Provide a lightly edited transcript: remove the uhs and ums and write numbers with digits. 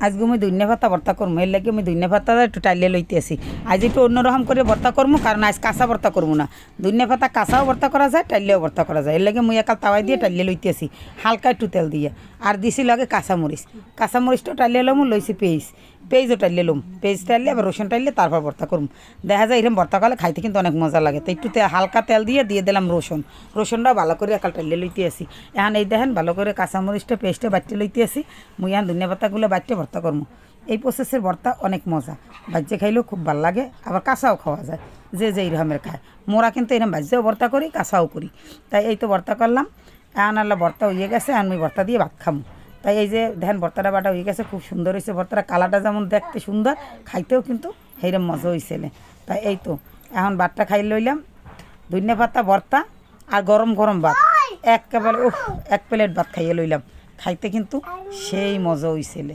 আজকে আমি ধনিয়া পাতা ভর্তা করবো, এর লাগে আমি ধনিয়া পাতা একটু টাইলে লইতে আসি। আজ একটু অন্যরকম করে ভর্তা করবো, কারণ আজ কাঁচা ভর্তা করবো না। ধনিয়া পাতা কাঁচাও ভর্তা করা যায়, টাইলেও ভর্তা করা যায়। এর লাগে মুই একাল তাওয়াই দিয়ে টাইলে লইতে আসি, হালকা একটু তেল দিয়ে। আর দিছি লাগে কাঁচামরিচটাও টাইলে এলাম, লইছি পেঁয়াজও টাইলে লম, পেঁয়াজ টাইলে আবার রসুন টাইলে তারপর ভর্তা করবো। দেখা যায় এরকম ভর্তা করলে খাইতে কিন্তু অনেক মজা লাগে। তো একটু হালকা তেল দিয়ে দিলাম রসুনটাও ভালো করে একাল টাইলে লইতে আসি। এখন এই দেখেন ভালো করে কাঁচামরিচটা পেস্টে বাটিয়ে লইতে আসি। মুই এখন ধনিয়া পাতাগুলো বাটিয়ে ভর্তা করবো। এই প্রসেসের ভর্তা অনেক মজা, বাজ্যে খাইলেও খুব ভালো লাগে, আবার কাঁচাও খাওয়া যায়, যে যেই রকমের খায়। মোরা কিন্তু এরকম বাজ্যেও ভর্তা করি, কাঁচাও করি। তাই এই তো ভর্তা করলাম। এখন আল্লাহ ভর্তা হয়ে গেছে, আমি ভর্তা দিয়ে ভাত খামো। তাই এই যে দেখেন ভর্তাটা বাটা হয়ে গেছে, খুব সুন্দর হয়েছে ভর্তাটা। কালারটা যেমন দেখতে সুন্দর, খাইতেও কিন্তু সেইরকম মজা হয়েছিল। তাই এই তো এখন ভাতটা খাই লইলাম, ধনিয়া পাতা ভর্তা আর গরম গরম ভাত একেবারে এক প্লেট ভাত খাইয়ে লইলাম। খাইতে কিন্তু সেই মজা হয়েছিল।